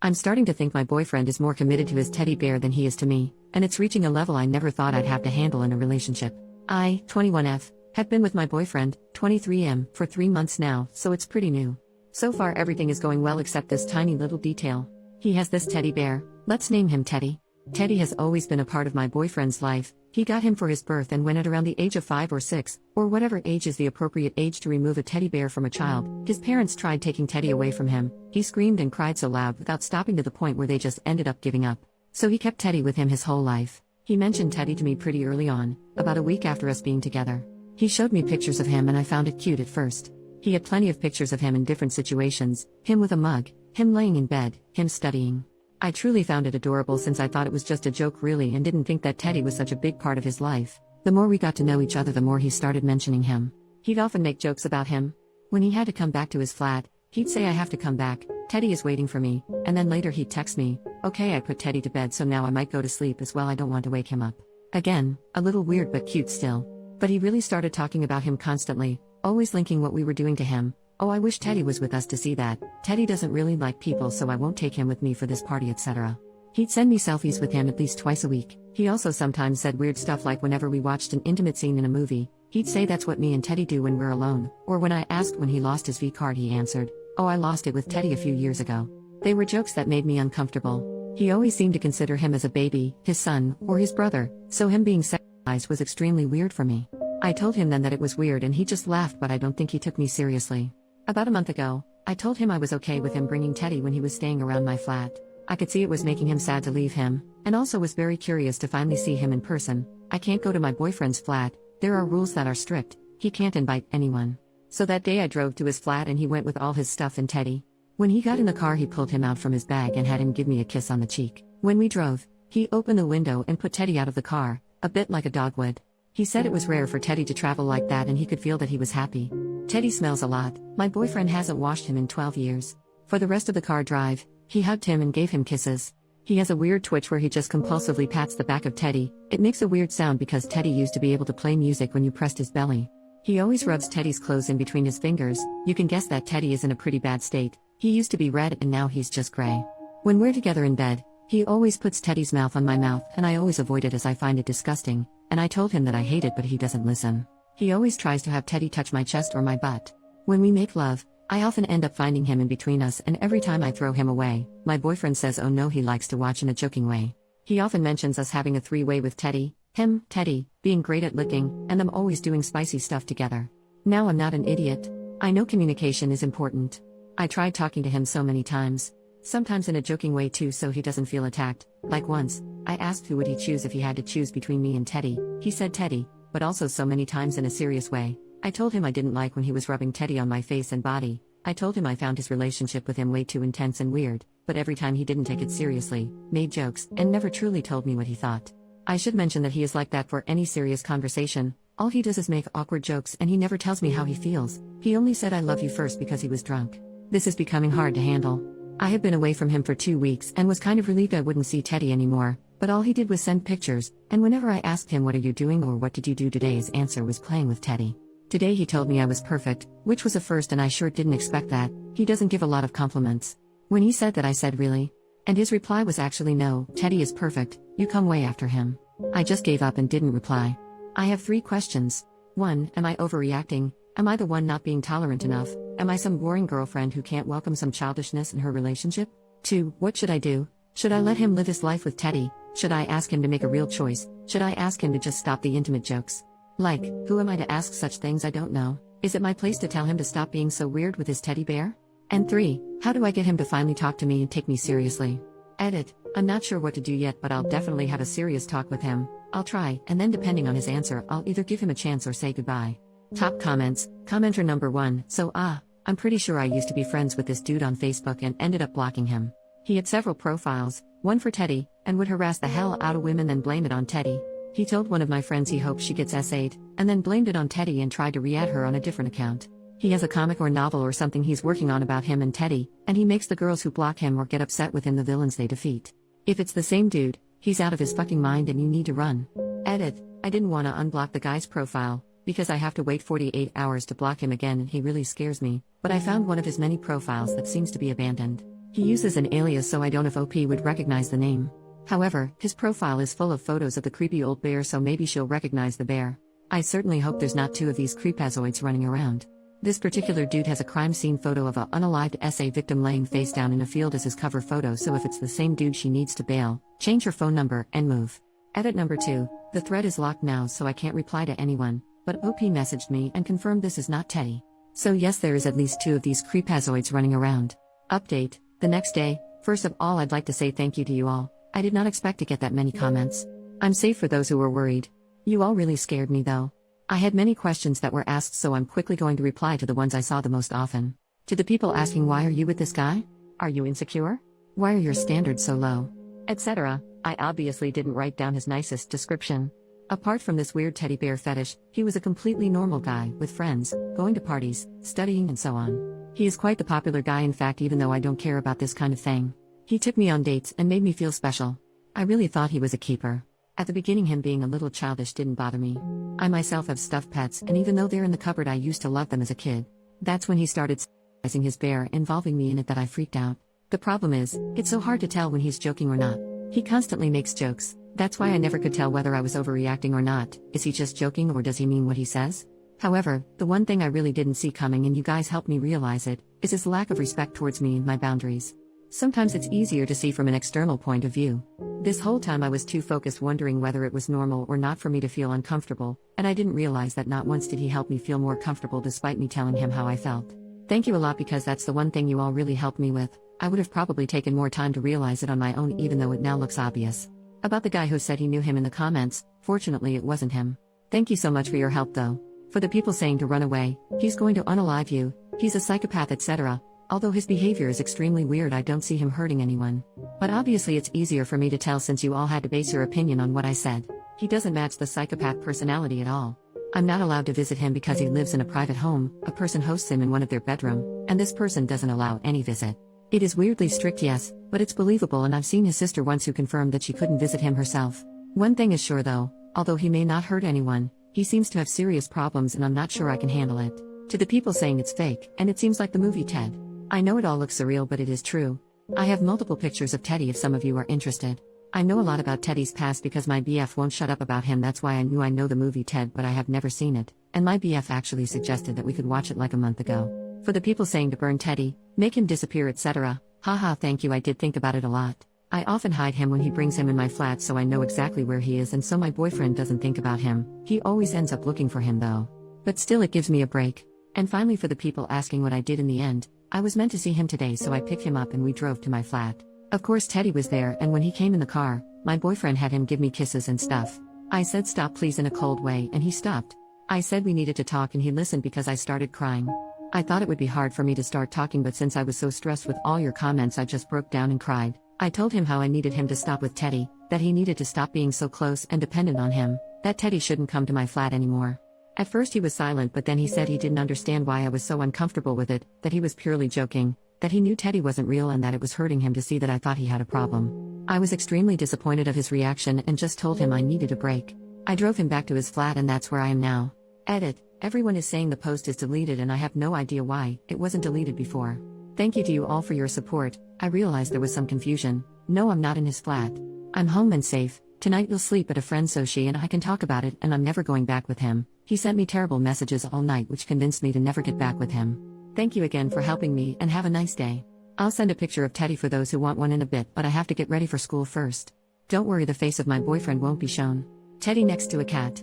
I'm starting to think my boyfriend is more committed to his teddy bear than he is to me, and it's reaching a level I never thought I'd have to handle in a relationship. I, 21F, have been with my boyfriend, 23M, for 3 months now, so it's pretty new. So far everything is going well except this tiny little detail. He has this teddy bear, let's name him Teddy. Teddy has always been a part of my boyfriend's life. He got him for his birth, and when at around the age of 5 or 6, or whatever age is the appropriate age to remove a teddy bear from a child, his parents tried taking Teddy away from him. He screamed and cried so loud without stopping, to the point where they just ended up giving up. So he kept Teddy with him his whole life. He mentioned Teddy to me pretty early on, about a week after us being together. He showed me pictures of him and I found it cute at first. He had plenty of pictures of him in different situations, him with a mug, him laying in bed, him studying. I truly found it adorable, since I thought it was just a joke really, and didn't think that Teddy was such a big part of his life. The more we got to know each other, the more he started mentioning him. He'd often make jokes about him. When he had to come back to his flat, he'd say, "I have to come back, Teddy is waiting for me," and then later he'd text me, "Okay, I put Teddy to bed, so now I might go to sleep as well, I don't want to wake him up." Again, a little weird but cute still. But he really started talking about him constantly, always linking what we were doing to him. "Oh, I wish Teddy was with us to see that. Teddy doesn't really like people, so I won't take him with me for this party, etc." He'd send me selfies with him at least twice a week. He also sometimes said weird stuff, like whenever we watched an intimate scene in a movie, he'd say that's what me and Teddy do when we're alone. Or when I asked when he lost his V card, he answered, "Oh, I lost it with Teddy a few years ago." They were jokes that made me uncomfortable. He always seemed to consider him as a baby, his son, or his brother, so him being sexualized was extremely weird for me. I told him then that it was weird and he just laughed, but I don't think he took me seriously. About a month ago, I told him I was okay with him bringing Teddy when he was staying around my flat. I could see it was making him sad to leave him, and also was very curious to finally see him in person. I can't go to my boyfriend's flat, there are rules that are strict, he can't invite anyone. So that day I drove to his flat and he went with all his stuff and Teddy. When he got in the car, he pulled him out from his bag and had him give me a kiss on the cheek. When we drove, he opened the window and put Teddy out of the car, a bit like a dog would. He said it was rare for Teddy to travel like that and he could feel that he was happy. Teddy smells a lot, my boyfriend hasn't washed him in 12 years. For the rest of the car drive, he hugged him and gave him kisses. He has a weird twitch where he just compulsively pats the back of Teddy. It makes a weird sound because Teddy used to be able to play music when you pressed his belly. He always rubs Teddy's clothes in between his fingers. You can guess that Teddy is in a pretty bad state. He used to be red and now he's just gray. When we're together in bed, he always puts Teddy's mouth on my mouth, and I always avoid it as I find it disgusting, and I told him that I hate it, but he doesn't listen. He always tries to have Teddy touch my chest or my butt. When we make love, I often end up finding him in between us, and every time I throw him away, my boyfriend says oh no, he likes to watch in a joking way. He often mentions us having a three-way with Teddy, him, Teddy, being great at licking, and them always doing spicy stuff together. Now I'm not an idiot. I know communication is important. I tried talking to him so many times. Sometimes in a joking way too, so he doesn't feel attacked. Like once, I asked who would he choose if he had to choose between me and Teddy. He said Teddy, but also so many times in a serious way. I told him I didn't like when he was rubbing Teddy on my face and body. I told him I found his relationship with him way too intense and weird, but every time he didn't take it seriously, made jokes, and never truly told me what he thought. I should mention that he is like that for any serious conversation. All he does is make awkward jokes and he never tells me how he feels. He only said I love you first because he was drunk. This is becoming hard to handle. I have been away from him for 2 weeks and was kind of relieved I wouldn't see Teddy anymore, but all he did was send pictures, and whenever I asked him what are you doing or what did you do today, his answer was playing with Teddy. Today he told me I was perfect, which was a first, and I sure didn't expect that. He doesn't give a lot of compliments. When he said that, I said really? And his reply was actually no, Teddy is perfect, you come way after him. I just gave up and didn't reply. I have 3 questions. 1. Am I overreacting? Am I the one not being tolerant enough? Am I some boring girlfriend who can't welcome some childishness in her relationship? 2. What should I do? Should I let him live his life with Teddy? Should I ask him to make a real choice? Should I ask him to just stop the intimate jokes? Like, who am I to ask such things? I don't know. Is it my place to tell him to stop being so weird with his teddy bear? And 3. How do I get him to finally talk to me and take me seriously? Edit. I'm not sure what to do yet, but I'll definitely have a serious talk with him. I'll try, and then depending on his answer, I'll either give him a chance or say goodbye. Top comments. Commenter number 1. So I'm pretty sure I used to be friends with this dude on Facebook and ended up blocking him. He had several profiles, one for Teddy, and would harass the hell out of women then blame it on Teddy. He told one of my friends he hopes she gets SA'd, and then blamed it on Teddy and tried to re-add her on a different account. He has a comic or novel or something he's working on about him and Teddy, and he makes the girls who block him or get upset with him the villains they defeat. If it's the same dude, he's out of his fucking mind and you need to run. Edit. I didn't want to unblock the guy's profile, because I have to wait 48 hours to block him again and he really scares me, but I found one of his many profiles that seems to be abandoned. He uses an alias, so I don't know if OP would recognize the name. However, his profile is full of photos of the creepy old bear, so maybe she'll recognize the bear. I certainly hope there's not two of these creepazoids running around. This particular dude has a crime scene photo of a unalived SA victim laying face down in a field as his cover photo, so if it's the same dude, she needs to bail, change her phone number, and move. Edit number 2. The thread is locked now, so I can't reply to anyone, but OP messaged me and confirmed this is not Teddy. So yes, there is at least two of these creepazoids running around. Update. The next day. First of all, I'd like to say thank you to you all. I did not expect to get that many comments. I'm safe for those who were worried. You all really scared me though. I had many questions that were asked, so I'm quickly going to reply to the ones I saw the most often. To the people asking, why are you with this guy? Are you insecure? Why are your standards so low? Etc. I obviously didn't write down his nicest description. Apart from this weird teddy bear fetish, he was a completely normal guy, with friends, going to parties, studying and so on. He is quite the popular guy, in fact, even though I don't care about this kind of thing. He took me on dates and made me feel special. I really thought he was a keeper. At the beginning, him being a little childish didn't bother me. I myself have stuffed pets, and even though they're in the cupboard, I used to love them as a kid. That's when he started sizing his bear, involving me in it, that I freaked out. The problem is, it's so hard to tell when he's joking or not. He constantly makes jokes. That's why I never could tell whether I was overreacting or not. Is he just joking, or does he mean what he says? However, the one thing I really didn't see coming, and you guys helped me realize it, is his lack of respect towards me and my boundaries. Sometimes it's easier to see from an external point of view. This whole time I was too focused wondering whether it was normal or not for me to feel uncomfortable, and I didn't realize that not once did he help me feel more comfortable despite me telling him how I felt. Thank you a lot, because that's the one thing you all really helped me with. I would have probably taken more time to realize it on my own, even though it now looks obvious. About the guy who said he knew him in the comments, fortunately it wasn't him. Thank you so much for your help though. For the people saying to run away, he's going to unalive you, he's a psychopath, etc. Although his behavior is extremely weird, I don't see him hurting anyone. But obviously it's easier for me to tell since you all had to base your opinion on what I said. He doesn't match the psychopath personality at all. I'm not allowed to visit him because he lives in a private home, a person hosts him in one of their bedroom, and this person doesn't allow any visit. It is weirdly strict, yes, but it's believable, and I've seen his sister once who confirmed that she couldn't visit him herself. One thing is sure though, although he may not hurt anyone, he seems to have serious problems and I'm not sure I can handle it. To the people saying it's fake, and it seems like the movie Ted. I know it all looks surreal, but it is true. I have multiple pictures of Teddy if some of you are interested. I know a lot about Teddy's past because my BF won't shut up about him. That's why I know the movie Ted, but I have never seen it, and my BF actually suggested that we could watch it like a month ago. For the people saying to burn Teddy, make him disappear, etc. Haha, thank you, I did think about it a lot. I often hide him when he brings him in my flat, so I know exactly where he is, and so my boyfriend doesn't think about him. He always ends up looking for him though. But still, it gives me a break. And finally, for the people asking what I did in the end, I was meant to see him today, so I picked him up and we drove to my flat. Of course Teddy was there, and when he came in the car, my boyfriend had him give me kisses and stuff. I said stop please in a cold way, and he stopped. I said we needed to talk, and he listened because I started crying. I thought it would be hard for me to start talking, but since I was so stressed with all your comments, I just broke down and cried. I told him how I needed him to stop with Teddy, that he needed to stop being so close and dependent on him, that Teddy shouldn't come to my flat anymore. At first he was silent, but then he said he didn't understand why I was so uncomfortable with it, that he was purely joking, that he knew Teddy wasn't real, and that it was hurting him to see that I thought he had a problem. I was extremely disappointed of his reaction and just told him I needed a break. I drove him back to his flat, and that's where I am now. Edit. Everyone is saying the post is deleted, and I have no idea why it wasn't deleted before. Thank you to you all for your support. I realized there was some confusion. No, I'm not in his flat. I'm home and safe. Tonight you'll sleep at a friend so she and I can talk about it, and I'm never going back with him. He sent me terrible messages all night which convinced me to never get back with him. Thank you again for helping me, and have a nice day. I'll send a picture of Teddy for those who want one in a bit, but I have to get ready for school first. Don't worry, the face of my boyfriend won't be shown. Teddy next to a cat.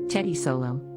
Teddy solo.